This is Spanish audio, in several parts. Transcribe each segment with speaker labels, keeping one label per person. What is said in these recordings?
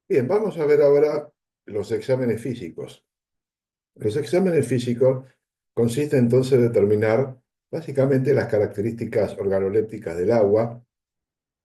Speaker 1: Bien, vamos a ver ahora los exámenes físicos. Los exámenes físicos consisten entonces en determinar básicamente las características organolépticas del agua,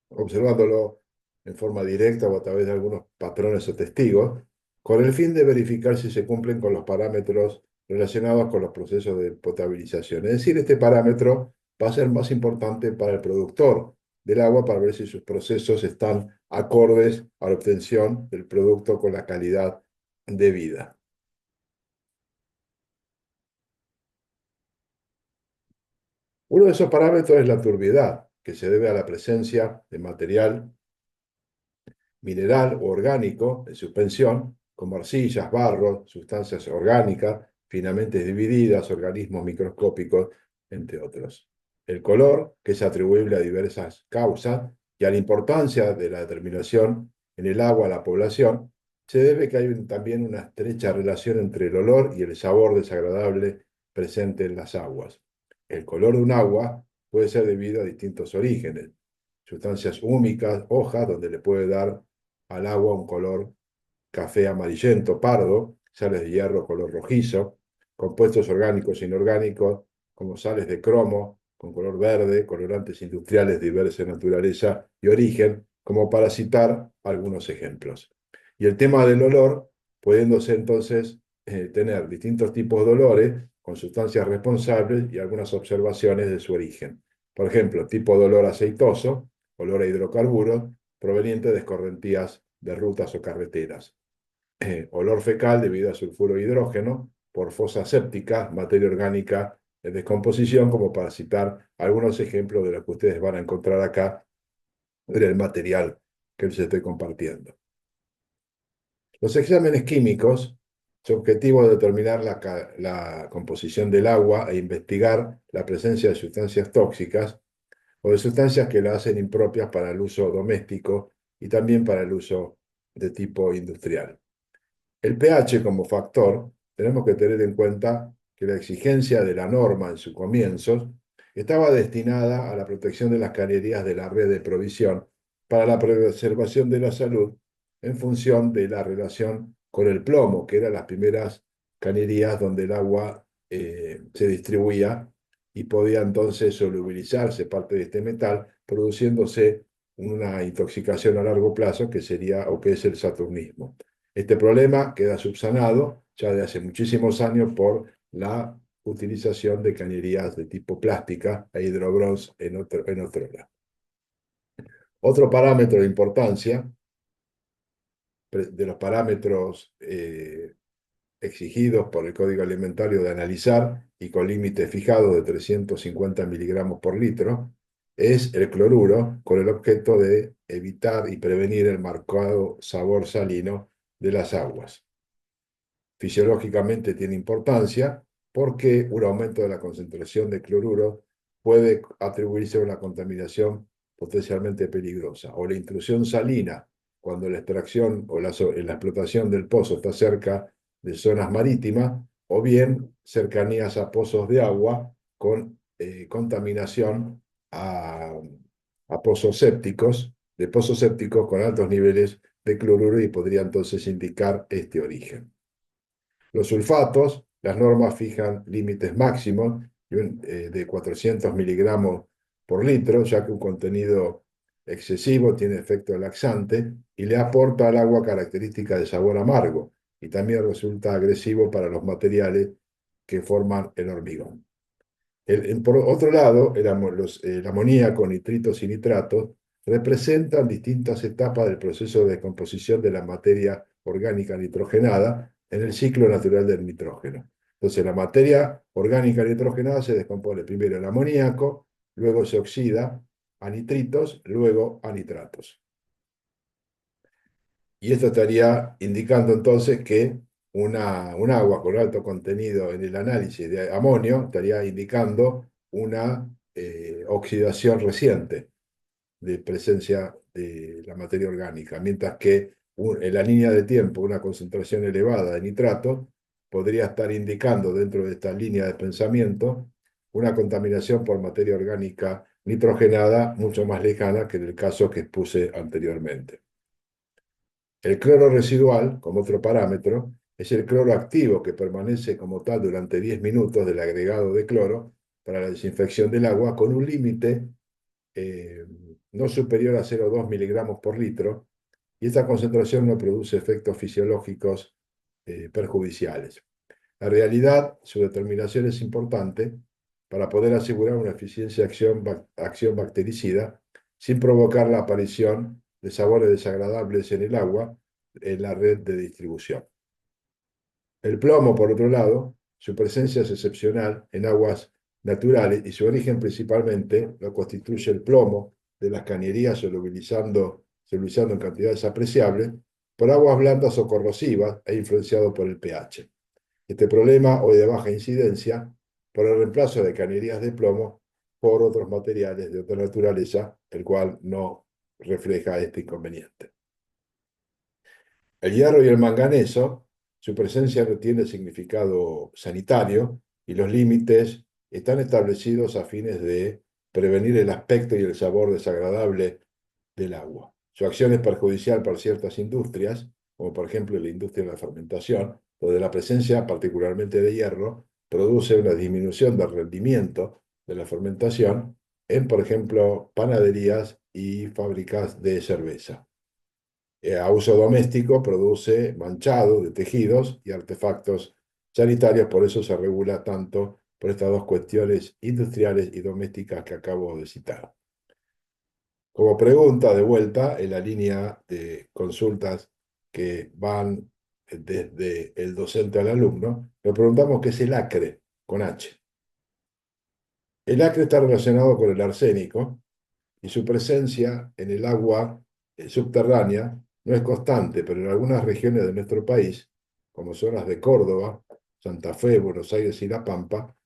Speaker 1: observándolo en forma directa o a través de algunos patrones o testigos, con el fin de verificar si se cumplen con los parámetros relacionados con los procesos de potabilización. Es decir, este parámetro va a ser más importante para el productor del agua para ver si sus procesos están acordes a la obtención del producto con la calidad debida. Uno de esos parámetros es la turbiedad, que se debe a la presencia de material mineral o orgánico en suspensión, como arcillas, barro, sustancias orgánicas, finamente divididas, organismos microscópicos, entre otros. El color, que es atribuible a diversas causas y a la importancia de la determinación en el agua a la población, se debe que hay también una estrecha relación entre el olor y el sabor desagradable presente en las aguas. El color de un agua puede ser debido a distintos orígenes, sustancias húmicas, hojas, donde le puede dar al agua un color café amarillento, pardo, sales de hierro color rojizo, compuestos orgánicos e inorgánicos como sales de cromo con color verde, colorantes industriales de diversa naturaleza y origen, como para citar algunos ejemplos. Y el tema del olor, pudiéndose entonces tener distintos tipos de olores con sustancias responsables y algunas observaciones de su origen. Por ejemplo, tipo de olor aceitoso, olor a hidrocarburos, proveniente de escorrentías de rutas o carreteras. Olor fecal debido a sulfuro de hidrógeno, por fosas sépticas, materia orgánica en descomposición, como para citar algunos ejemplos de lo que ustedes van a encontrar acá en el material que les estoy compartiendo. Los exámenes químicos, su objetivo es determinar la composición del agua e investigar la presencia de sustancias tóxicas o de sustancias que la hacen impropias para el uso doméstico y también para el uso de tipo industrial. El pH como factor, tenemos que tener en cuenta que la exigencia de la norma en sus comienzos estaba destinada a la protección de las cañerías de la red de provisión para la preservación de la salud en función de la relación con el plomo, que eran las primeras cañerías donde el agua se distribuía y podía entonces solubilizarse parte de este metal, produciéndose una intoxicación a largo plazo que sería o que es el saturnismo. Este problema queda subsanado ya de hace muchísimos años por la utilización de cañerías de tipo plástica e hidrobronce en otro lado. Otro parámetro de importancia, de los parámetros exigidos por el Código Alimentario de analizar y con límites fijados de 350 miligramos por litro, es el cloruro, con el objeto de evitar y prevenir el marcado sabor salino de las aguas. Fisiológicamente tiene importancia porque un aumento de la concentración de cloruro puede atribuirse a una contaminación potencialmente peligrosa, o la intrusión salina, cuando la extracción o la explotación del pozo está cerca de zonas marítimas, o bien cercanías a pozos de agua con contaminación a pozos sépticos, de pozos sépticos con altos niveles de cloruro y podría entonces indicar este origen. Los sulfatos, las normas fijan límites máximos de 400 miligramos por litro, ya que un contenido excesivo tiene efecto laxante y le aporta al agua características de sabor amargo y también resulta agresivo para los materiales que forman el hormigón. Por otro lado, el amoníaco, nitritos y nitratos representan distintas etapas del proceso de descomposición de la materia orgánica nitrogenada en el ciclo natural del nitrógeno. Entonces, la materia orgánica nitrogenada se descompone primero en amoníaco, luego se oxida a nitritos, luego a nitratos. Y esto estaría indicando entonces que un agua con alto contenido en el análisis de amonio estaría indicando una oxidación reciente de presencia de la materia orgánica, mientras que en la línea de tiempo una concentración elevada de nitrato podría estar indicando dentro de esta línea de pensamiento una contaminación por materia orgánica nitrogenada mucho más lejana que en el caso que expuse anteriormente. El cloro residual, como otro parámetro, es el cloro activo que permanece como tal durante 10 minutos del agregado de cloro para la desinfección del agua con un límite eh, no superior a 0,2 miligramos por litro, y esta concentración no produce efectos fisiológicos perjudiciales. En realidad, su determinación es importante para poder asegurar una eficiencia acción bactericida sin provocar la aparición de sabores desagradables en el agua en la red de distribución. El plomo, por otro lado, su presencia es excepcional en aguas naturales y su origen principalmente lo constituye el plomo de las cañerías solubilizando en cantidades apreciables por aguas blandas o corrosivas e influenciado por el pH. Este problema, hoy de baja incidencia, por el reemplazo de cañerías de plomo por otros materiales de otra naturaleza, el cual no refleja este inconveniente. El hierro y el manganeso, su presencia no tiene significado sanitario y los límites están establecidos a fines de prevenir el aspecto y el sabor desagradable del agua. Su acción es perjudicial para ciertas industrias, como por ejemplo la industria de la fermentación, donde la presencia particularmente de hierro produce una disminución del rendimiento de la fermentación en, por ejemplo, panaderías y fábricas de cerveza. A uso doméstico produce manchado de tejidos y artefactos sanitarios, por eso se regula tanto por estas dos cuestiones industriales y domésticas que acabo de citar. Como pregunta de vuelta, en la línea de consultas que van desde el docente al alumno, le preguntamos qué es el acre, con H. El acre está relacionado con el arsénico y su presencia en el agua subterránea no es constante, pero en algunas regiones de nuestro país, como zonas de Córdoba, Santa Fe, Buenos Aires y La Pampa,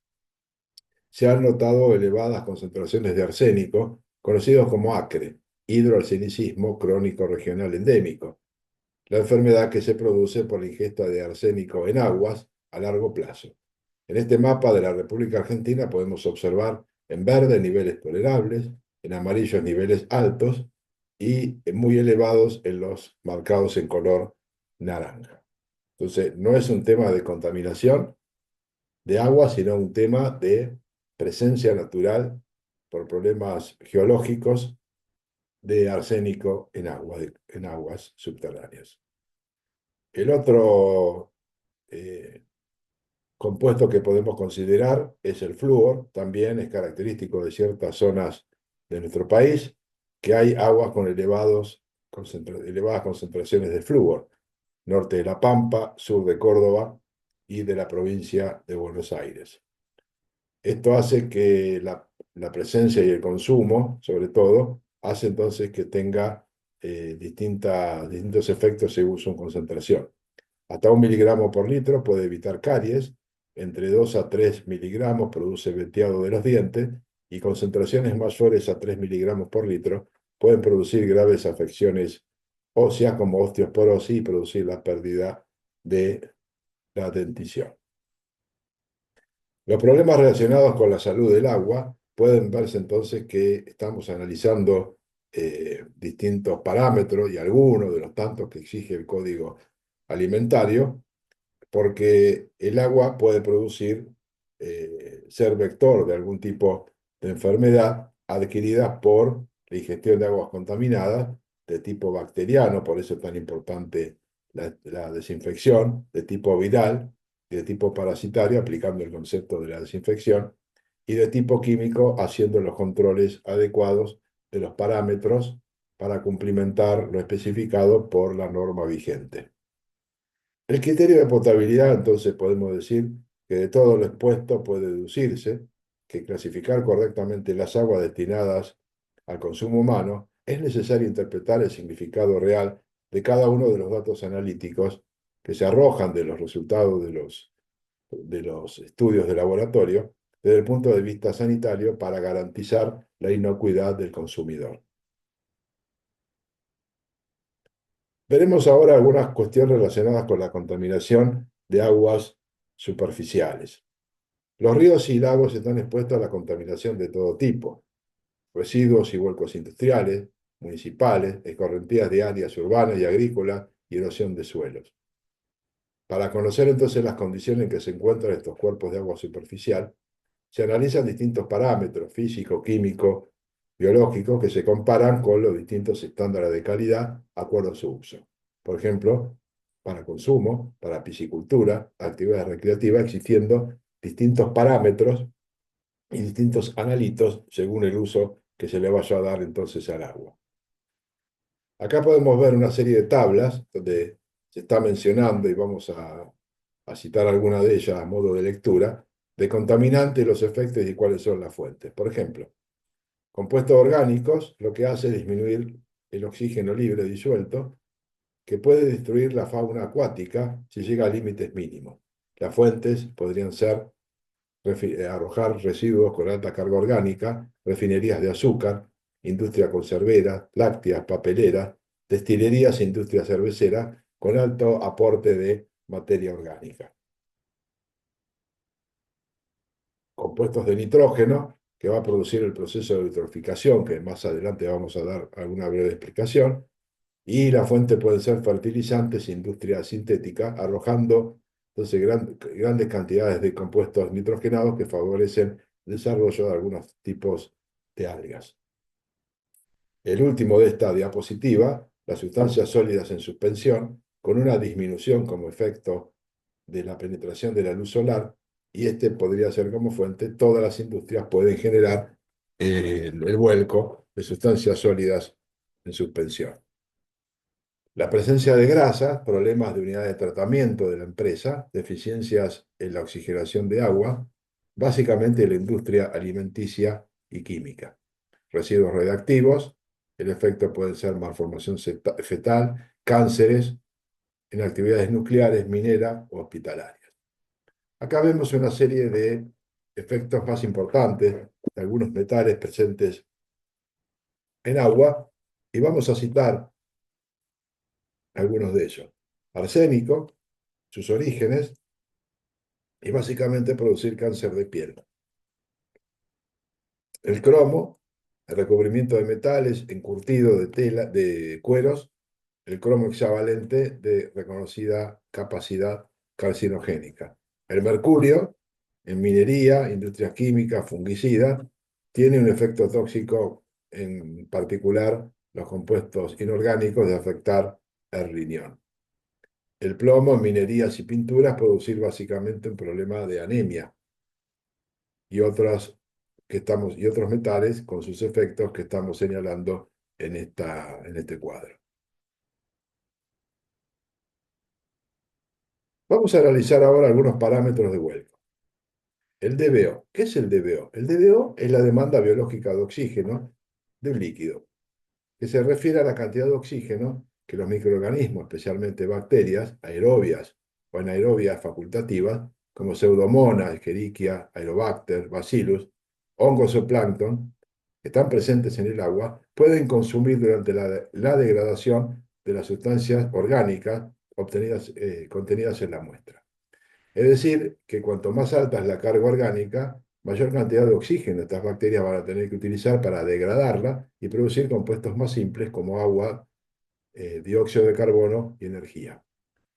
Speaker 1: se han notado elevadas concentraciones de arsénico, conocidos como acre, hidroarsenicismo crónico regional endémico, la enfermedad que se produce por la ingesta de arsénico en aguas a largo plazo. En este mapa de la República Argentina podemos observar en verde niveles tolerables, en amarillos niveles altos y muy elevados en los marcados en color naranja. Entonces, no es un tema de contaminación de agua, sino un tema de presencia natural por problemas geológicos de arsénico en aguas subterráneas. El otro compuesto que podemos considerar es el flúor, también es característico de ciertas zonas de nuestro país, que hay aguas con elevadas concentraciones de flúor, norte de La Pampa, sur de Córdoba y de la provincia de Buenos Aires. Esto hace que la presencia y el consumo, sobre todo, hace entonces que tenga distintos efectos según su concentración. Hasta 1 miligramo por litro puede evitar caries, entre 2 a 3 miligramos produce veteado de los dientes y concentraciones mayores a 3 miligramos por litro pueden producir graves afecciones óseas como osteoporosis y producir la pérdida de la dentición. Los problemas relacionados con la salud del agua pueden verse entonces que estamos analizando distintos parámetros y algunos de los tantos que exige el Código Alimentario, porque el agua puede producir, ser vector de algún tipo de enfermedad adquirida por la ingestión de aguas contaminadas de tipo bacteriano, por eso es tan importante la desinfección, de tipo viral, de tipo parasitario, aplicando el concepto de la desinfección, y de tipo químico, haciendo los controles adecuados de los parámetros para cumplimentar lo especificado por la norma vigente. El criterio de potabilidad, entonces, podemos decir que de todo lo expuesto puede deducirse que clasificar correctamente las aguas destinadas al consumo humano es necesario interpretar el significado real de cada uno de los datos analíticos que se arrojan de los resultados de los estudios de laboratorio desde el punto de vista sanitario para garantizar la inocuidad del consumidor. Veremos ahora algunas cuestiones relacionadas con la contaminación de aguas superficiales. Los ríos y lagos están expuestos a la contaminación de todo tipo: residuos y vuelcos industriales, municipales, escorrentías de áreas urbanas y agrícolas, y erosión de suelos. Para conocer entonces las condiciones en que se encuentran estos cuerpos de agua superficial, se analizan distintos parámetros físicos, químicos, biológicos que se comparan con los distintos estándares de calidad de acuerdo a su uso. Por ejemplo, para consumo, para piscicultura, actividades recreativas, existiendo distintos parámetros y distintos analitos según el uso que se le vaya a dar entonces al agua. Acá podemos ver una serie de tablas donde se está mencionando, y vamos a citar alguna de ellas a modo de lectura, de contaminantes, los efectos y cuáles son las fuentes. Por ejemplo, compuestos orgánicos lo que hace es disminuir el oxígeno libre disuelto, que puede destruir la fauna acuática si llega a límites mínimos. Las fuentes podrían ser arrojar residuos con alta carga orgánica, refinerías de azúcar, industria conservera, lácteas, papelera, destilerías e industria cervecera con alto aporte de materia orgánica. Compuestos de nitrógeno, que va a producir el proceso de eutroficación, que más adelante vamos a dar alguna breve explicación, y la fuente pueden ser fertilizantes, industria sintética, arrojando entonces grandes cantidades de compuestos nitrogenados que favorecen el desarrollo de algunos tipos de algas. El último de esta diapositiva, las sustancias sólidas en suspensión, con una disminución como efecto de la penetración de la luz solar, y este podría ser como fuente, todas las industrias pueden generar el vuelco de sustancias sólidas en suspensión. La presencia de grasas, problemas de unidad de tratamiento de la empresa, deficiencias en la oxigenación de agua, básicamente la industria alimenticia y química. Residuos radiactivos, el efecto puede ser malformación fetal, cánceres en actividades nucleares, mineras o hospitalarias. Acá vemos una serie de efectos más importantes de algunos metales presentes en agua y vamos a citar algunos de ellos. Arsénico, sus orígenes y básicamente producir cáncer de piel. El cromo, el recubrimiento de metales, encurtido de tela, de cueros, el cromo hexavalente de reconocida capacidad carcinogénica. El mercurio, en minería, industrias químicas, fungicidas, tiene un efecto tóxico, en particular los compuestos inorgánicos, de afectar el riñón. El plomo en minerías y pinturas producir básicamente un problema de anemia y otros metales con sus efectos que estamos señalando en este cuadro. Vamos a analizar ahora algunos parámetros de vuelco. El DBO. ¿Qué es el DBO? El DBO es la demanda biológica de oxígeno de un líquido, que se refiere a la cantidad de oxígeno que los microorganismos, especialmente bacterias, aerobias o anaerobias facultativas, como Pseudomonas, Escherichia, Aerobacter, Bacillus, hongos o plancton, que están presentes en el agua, pueden consumir durante la degradación de las sustancias orgánicas contenidas en la muestra. Es decir, que cuanto más alta es la carga orgánica, mayor cantidad de oxígeno estas bacterias van a tener que utilizar para degradarla y producir compuestos más simples como agua, dióxido de carbono y energía.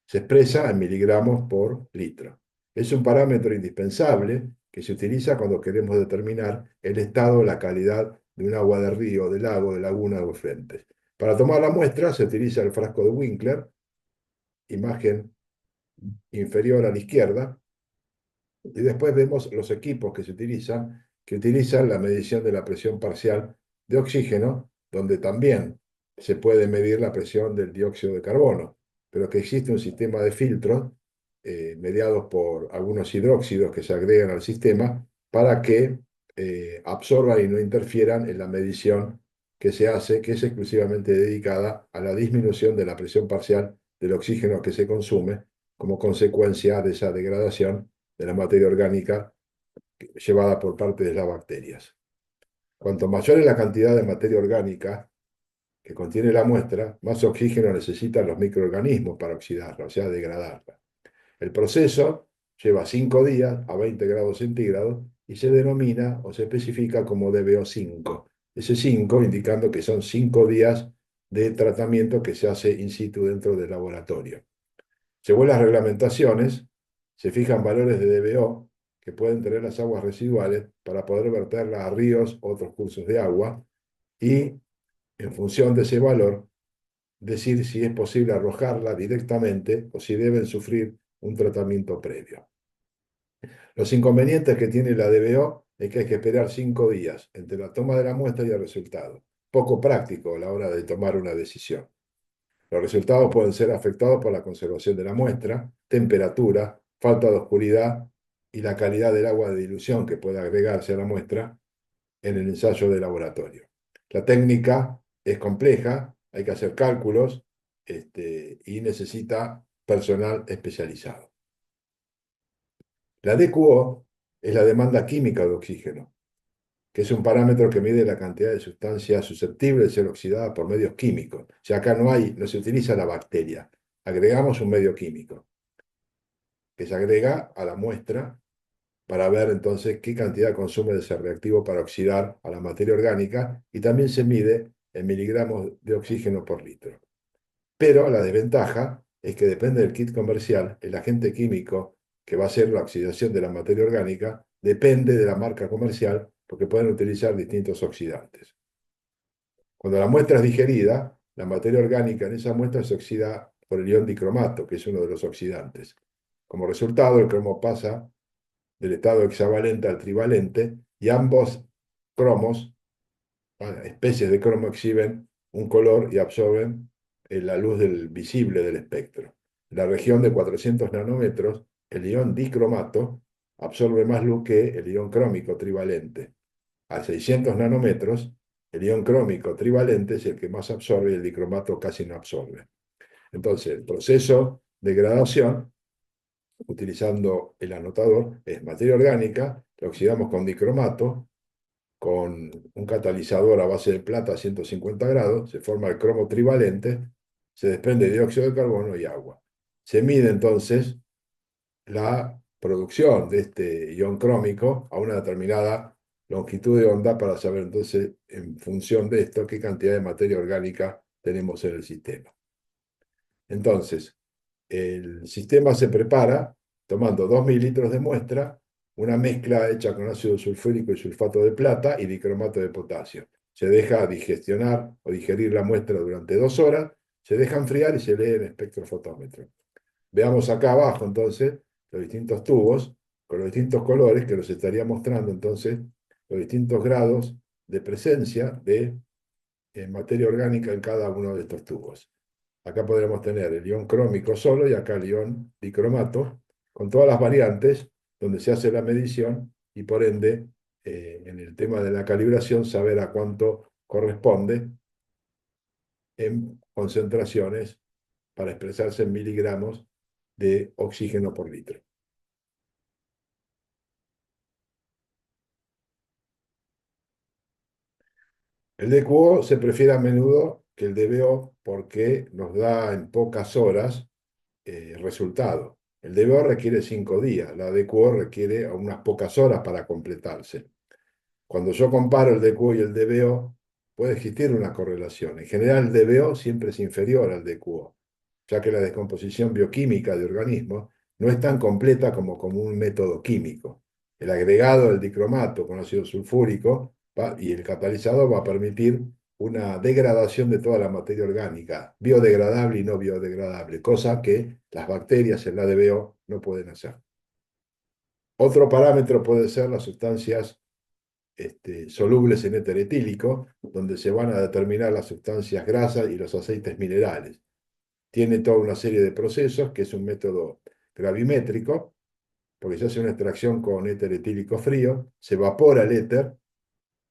Speaker 1: Se expresa en miligramos por litro. Es un parámetro indispensable que se utiliza cuando queremos determinar el estado o la calidad de un agua de río, de lago, de laguna o fuentes. Para tomar la muestra se utiliza el frasco de Winkler, imagen inferior a la izquierda, y después vemos los equipos que utilizan la medición de la presión parcial de oxígeno, donde también se puede medir la presión del dióxido de carbono, pero que existe un sistema de filtros mediados por algunos hidróxidos que se agregan al sistema para que absorban y no interfieran en la medición que se hace, que es exclusivamente dedicada a la disminución de la presión parcial del oxígeno que se consume como consecuencia de esa degradación de la materia orgánica llevada por parte de las bacterias. Cuanto mayor es la cantidad de materia orgánica que contiene la muestra, más oxígeno necesitan los microorganismos para oxidarla, o sea, degradarla. El proceso lleva 5 días a 20 grados centígrados y se denomina o se especifica como DBO5. Ese 5 indicando que son 5 días de tratamiento que se hace in situ dentro del laboratorio. Según las reglamentaciones, se fijan valores de DBO que pueden tener las aguas residuales para poder verterlas a ríos o otros cursos de agua y, en función de ese valor, decir si es posible arrojarla directamente o si deben sufrir un tratamiento previo. Los inconvenientes que tiene la DBO es que hay que esperar 5 días entre la toma de la muestra y el resultado. Poco práctico a la hora de tomar una decisión. Los resultados pueden ser afectados por la conservación de la muestra, temperatura, falta de oscuridad y la calidad del agua de dilución que puede agregarse a la muestra en el ensayo de laboratorio. La técnica es compleja, hay que hacer cálculos y necesita personal especializado. La DQO es la demanda química de oxígeno, que es un parámetro que mide la cantidad de sustancias susceptibles de ser oxidadas por medios químicos. O sea, acá no se utiliza la bacteria, agregamos un medio químico que se agrega a la muestra para ver entonces qué cantidad consume de ese reactivo para oxidar a la materia orgánica y también se mide en miligramos de oxígeno por litro. Pero la desventaja es que depende del kit comercial, el agente químico que va a hacer la oxidación de la materia orgánica depende de la marca comercial porque pueden utilizar distintos oxidantes. Cuando la muestra es digerida, la materia orgánica en esa muestra se oxida por el ion dicromato, que es uno de los oxidantes. Como resultado, el cromo pasa del estado hexavalente al trivalente y ambos cromos, especies de cromo, exhiben un color y absorben la luz visible del espectro. En la región de 400 nanómetros, el ion dicromato absorbe más luz que el ion crómico trivalente. A 600 nanómetros, el ion crómico trivalente es el que más absorbe y el dicromato casi no absorbe. Entonces, el proceso de gradación, utilizando el anotador, es materia orgánica, la oxidamos con dicromato, con un catalizador a base de plata a 150 grados, se forma el cromo trivalente, se desprende dióxido de carbono y agua. Se mide entonces la producción de este ion crómico a una determinada longitud de onda para saber entonces, en función de esto, qué cantidad de materia orgánica tenemos en el sistema. Entonces, el sistema se prepara tomando 2 mililitros de muestra, una mezcla hecha con ácido sulfúrico y sulfato de plata y dicromato de potasio. Se deja digestionar o digerir la muestra durante 2 horas, se deja enfriar y se lee en espectrofotómetro. Veamos acá abajo entonces los distintos tubos con los distintos colores que nos estaría mostrando entonces los distintos grados de presencia de materia orgánica en cada uno de estos tubos. Acá podremos tener el ion crómico solo y acá el ion dicromato, con todas las variantes donde se hace la medición y por ende, en el tema de la calibración, saber a cuánto corresponde en concentraciones para expresarse en miligramos de oxígeno por litro. El DQO se prefiere a menudo que el DBO porque nos da en pocas horas resultado. El DBO requiere 5 días, la DQO requiere unas pocas horas para completarse. Cuando yo comparo el DQO y el DBO, puede existir una correlación. En general, el DBO siempre es inferior al DQO, ya que la descomposición bioquímica de organismos no es tan completa como un método químico. El agregado del dicromato con ácido sulfúrico y el catalizador va a permitir una degradación de toda la materia orgánica, biodegradable y no biodegradable, cosa que las bacterias en la DBO no pueden hacer. Otro parámetro puede ser las sustancias solubles en éter etílico, donde se van a determinar las sustancias grasas y los aceites minerales. Tiene toda una serie de procesos, que es un método gravimétrico, porque se hace una extracción con éter etílico frío, se evapora el éter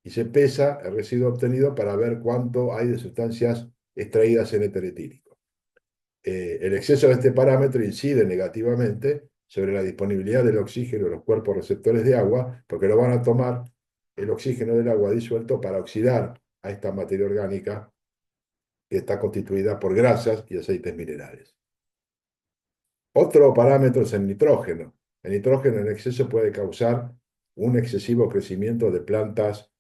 Speaker 1: y se pesa el residuo obtenido para ver cuánto hay de sustancias extraídas en éter etílico. El exceso de este parámetro incide negativamente sobre la disponibilidad del oxígeno en los cuerpos receptores de agua, porque lo van a tomar el oxígeno del agua disuelto para oxidar a esta materia orgánica que está constituida por grasas y aceites minerales. Otro parámetro es el nitrógeno. El nitrógeno en exceso puede causar un excesivo crecimiento de plantas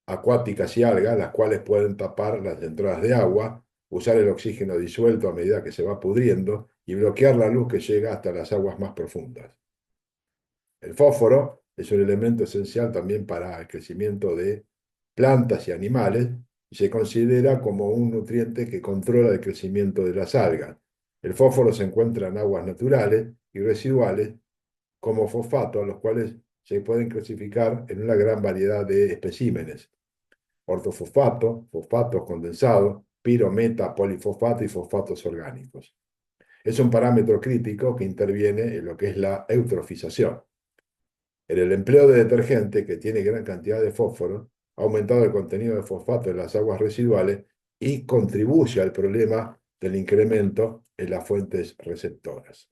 Speaker 1: acuáticas y algas, las cuales pueden tapar las entradas de agua, usar el oxígeno disuelto a medida que se va pudriendo y bloquear la luz que llega hasta las aguas más profundas. El fósforo es un elemento esencial también para el crecimiento de plantas y animales y se considera como un nutriente que controla el crecimiento de las algas. El fósforo se encuentra en aguas naturales y residuales como fosfatos, los cuales se pueden clasificar en una gran variedad de especímenes: ortofosfato, fosfatos condensados, pirometa, polifosfato y fosfatos orgánicos. Es un parámetro crítico que interviene en lo que es la eutrofización. En el empleo de detergente, que tiene gran cantidad de fósforo, ha aumentado el contenido de fosfato en las aguas residuales y contribuye al problema del incremento en las fuentes receptoras.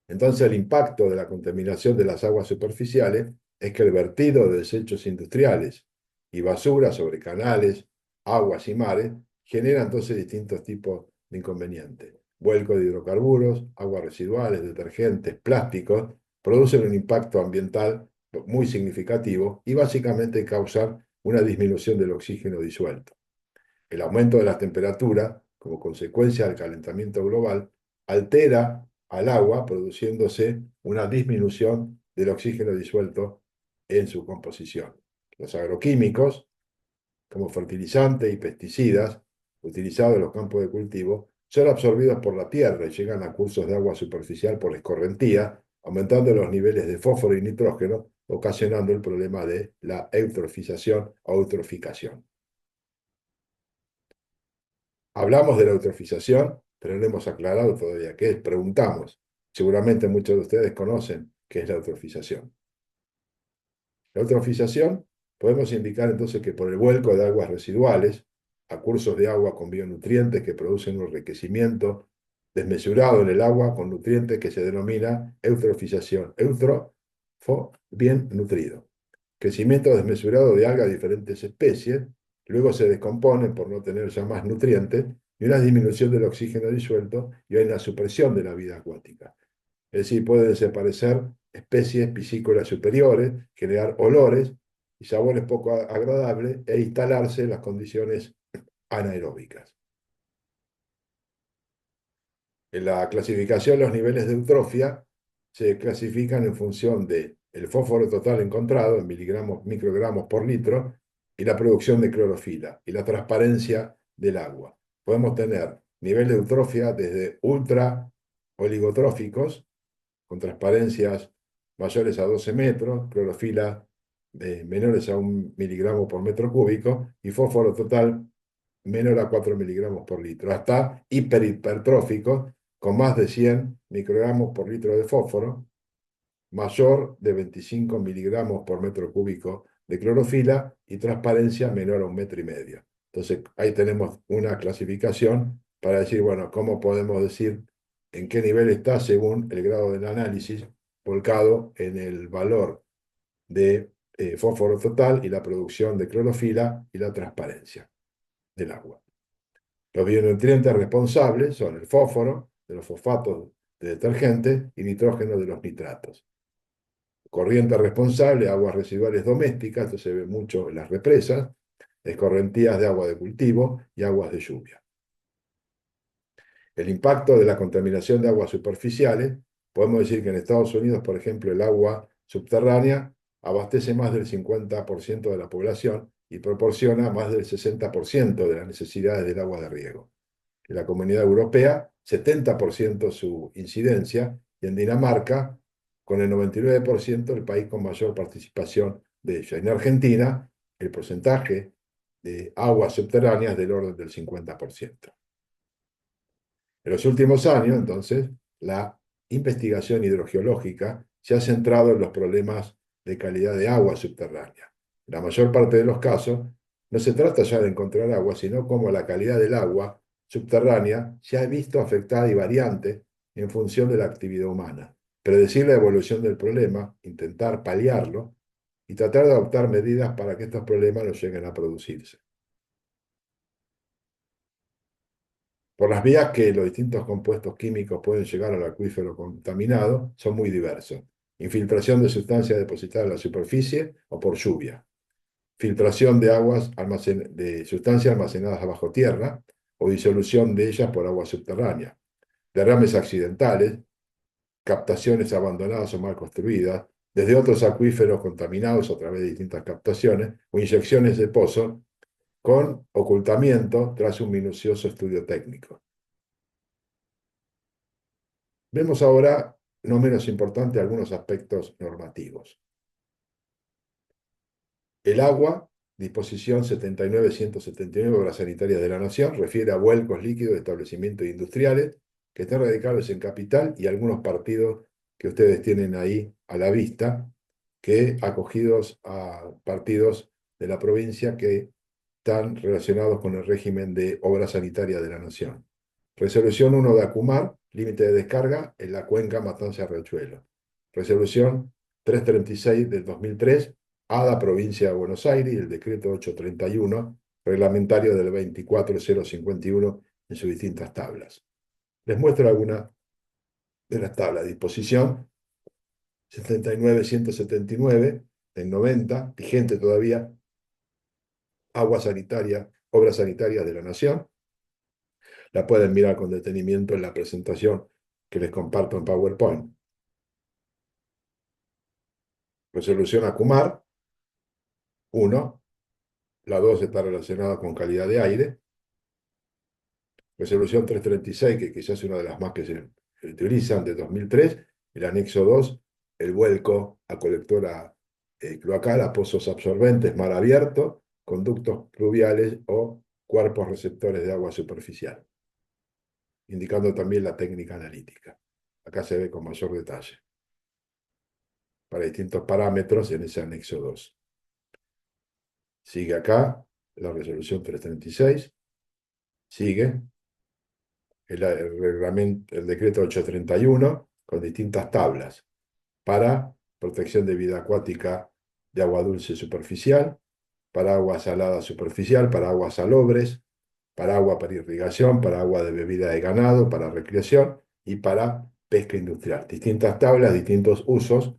Speaker 1: Entonces, el impacto de la contaminación de las aguas superficiales es que el vertido de desechos industriales y basura sobre canales, aguas y mares genera entonces distintos tipos de inconvenientes. Vuelco de hidrocarburos, aguas residuales, detergentes, plásticos, producen un impacto ambiental muy significativo y básicamente causan una disminución del oxígeno disuelto. El aumento de las temperaturas, como consecuencia del calentamiento global, altera al agua, produciéndose una disminución del oxígeno disuelto en su composición. Los agroquímicos, como fertilizantes y pesticidas, utilizados en los campos de cultivo, son absorbidos por la tierra y llegan a cursos de agua superficial por escorrentía, aumentando los niveles de fósforo y nitrógeno, ocasionando el problema de la eutrofización o eutroficación. Hablamos de la eutrofización, pero no hemos aclarado todavía qué es. Preguntamos. Seguramente muchos de ustedes conocen qué es la eutrofización. La eutrofización podemos indicar entonces que por el vuelco de aguas residuales a cursos de agua con bionutrientes que producen un enriquecimiento desmesurado en el agua con nutrientes que se denomina eutrofización. Eutrofo, bien nutrido. Crecimiento desmesurado de algas de diferentes especies, luego se descomponen por no tener ya más nutrientes, y una disminución del oxígeno disuelto y hay una supresión de la vida acuática. Es decir, pueden desaparecer especies piscícolas superiores, generar olores y sabores poco agradables e instalarse las condiciones anaeróbicas. En la clasificación, los niveles de eutrofia se clasifican en función del fósforo total encontrado en miligramos, microgramos por litro y la producción de clorofila y la transparencia del agua. Podemos tener nivel de eutrofia desde ultra oligotróficos, con transparencias mayores a 12 metros, clorofila menores a 1 miligramo por metro cúbico y fósforo total menor a 4 miligramos por litro, hasta hipertróficos con más de 100 microgramos por litro de fósforo, mayor de 25 miligramos por metro cúbico de clorofila y transparencia menor a 1,5 metros. Entonces, ahí tenemos una clasificación para decir, bueno, ¿cómo podemos decir en qué nivel está según el grado del análisis volcado en el valor de fósforo total y la producción de clorofila y la transparencia del agua? Los bionutrientes responsables son el fósforo, de los fosfatos de detergentes, y nitrógeno de los nitratos. Corriente responsable, aguas residuales domésticas, esto se ve mucho en las represas, escorrentías de agua de cultivo y aguas de lluvia. El impacto de la contaminación de aguas superficiales, podemos decir que en Estados Unidos, por ejemplo, el agua subterránea abastece más del 50% de la población y proporciona más del 60% de las necesidades del agua de riego. En la Comunidad Europea, 70% su incidencia, y en Dinamarca, con el 99%, el país con mayor participación de ella. En Argentina, el porcentaje de aguas subterráneas es del orden del 50%. En los últimos años, entonces, la investigación hidrogeológica se ha centrado en los problemas de calidad de agua subterránea. En la mayor parte de los casos, no se trata ya de encontrar agua, sino cómo la calidad del agua subterránea se ha visto afectada y variante en función de la actividad humana. Predecir la evolución del problema, intentar paliarlo y tratar de adoptar medidas para que estos problemas no lleguen a producirse. Por las vías que los distintos compuestos químicos pueden llegar al acuífero contaminado son muy diversos. Infiltración de sustancias depositadas en la superficie o por lluvia. filtración de aguas de sustancias almacenadas bajo tierra o disolución de ellas por agua subterránea, derrames accidentales, captaciones abandonadas o mal construidas, desde otros acuíferos contaminados a través de distintas captaciones o inyecciones de pozo con ocultamiento tras un minucioso estudio técnico. Vemos ahora, no menos importante, algunos aspectos normativos. El agua, disposición 79.179, Obras Sanitarias de la Nación, refiere a vuelcos líquidos de establecimientos industriales que están radicados en capital y algunos partidos que ustedes tienen ahí a la vista, que acogidos a partidos de la provincia que están relacionados con el régimen de Obras Sanitarias de la Nación. Resolución 1 de Acumar, límite de descarga en la cuenca Matanza-Riachuelo. Resolución 336 del 2003, ADA Provincia de Buenos Aires, y el decreto 831, reglamentario del 24051 en sus distintas tablas. Les muestro algunas de las tablas. Disposición 79.179 del 90, vigente todavía, agua sanitaria, obras sanitarias de la Nación. La pueden mirar con detenimiento en la presentación que les comparto en PowerPoint. Resolución Acumar, 1. La 2 está relacionada con calidad de aire. Resolución 336, que quizás es una de las más que se utilizan, de 2003. El anexo 2, el vuelco a colectora cloacal, a pozos absorbentes, mar abierto, conductos pluviales o cuerpos receptores de agua superficial, indicando también la técnica analítica. Acá se ve con mayor detalle, para distintos parámetros en ese anexo 2. Sigue acá la resolución 336, sigue el decreto 831 con distintas tablas para protección de vida acuática de agua dulce superficial, para agua salada superficial, para aguas salobres, para agua para irrigación, para agua de bebida de ganado, para recreación y para pesca industrial. Distintas tablas, distintos usos,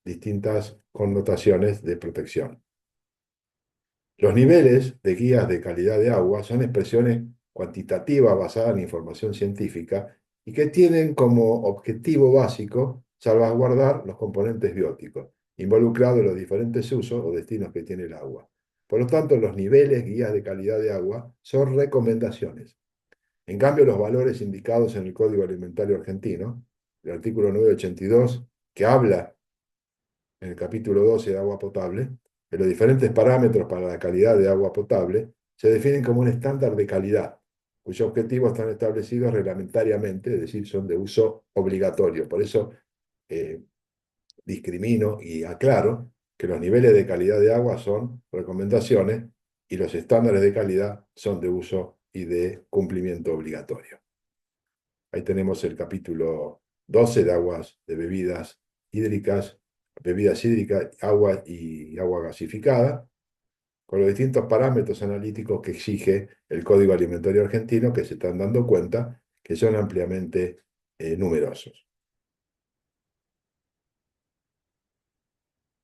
Speaker 1: distintas connotaciones de protección. Los niveles de guías de calidad de agua son expresiones cuantitativas basadas en información científica y que tienen como objetivo básico salvaguardar los componentes bióticos involucrados en los diferentes usos o destinos que tiene el agua. Por lo tanto, los niveles guías de calidad de agua son recomendaciones. En cambio, los valores indicados en el Código Alimentario Argentino, el artículo 982, que habla en el capítulo 12 de agua potable, que los diferentes parámetros para la calidad de agua potable se definen como un estándar de calidad, cuyos objetivos están establecidos reglamentariamente, es decir, son de uso obligatorio. Por eso discrimino y aclaro que los niveles de calidad de agua son recomendaciones y los estándares de calidad son de uso y de cumplimiento obligatorio. Ahí tenemos el capítulo 12 de aguas de bebidas hídricas, agua y agua gasificada, con los distintos parámetros analíticos que exige el Código Alimentario Argentino, que se están dando cuenta que son ampliamente numerosos.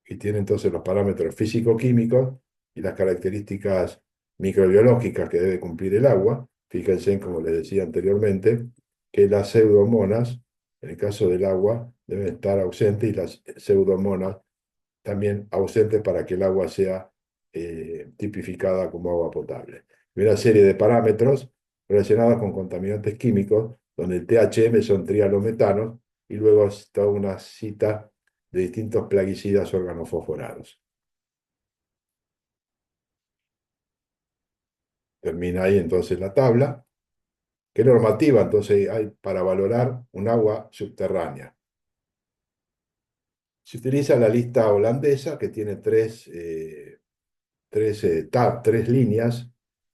Speaker 1: Y tiene entonces los parámetros físico-químicos y las características microbiológicas que debe cumplir el agua. Fíjense, como les decía anteriormente, que las pseudomonas, en el caso del agua, deben estar ausentes y las pseudomonas también ausentes para que el agua sea tipificada como agua potable. Hay una serie de parámetros relacionados con contaminantes químicos, donde el THM son trialometanos, y luego está una cita de distintos plaguicidas organofosforados. Termina ahí entonces la tabla. ¿Qué normativa entonces hay para valorar un agua subterránea? Se utiliza la lista holandesa, que tiene tres líneas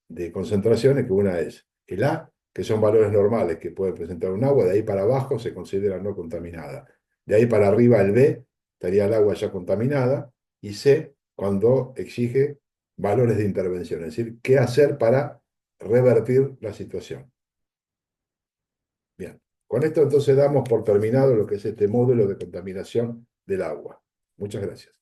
Speaker 1: de concentraciones, que una es el A, que son valores normales que puede presentar un agua, de ahí para abajo se considera no contaminada. De ahí para arriba el B, estaría el agua ya contaminada, y C, cuando exige valores de intervención, es decir, qué hacer para revertir la situación. Bien, con esto entonces damos por terminado lo que es este módulo de contaminación del agua. Muchas gracias.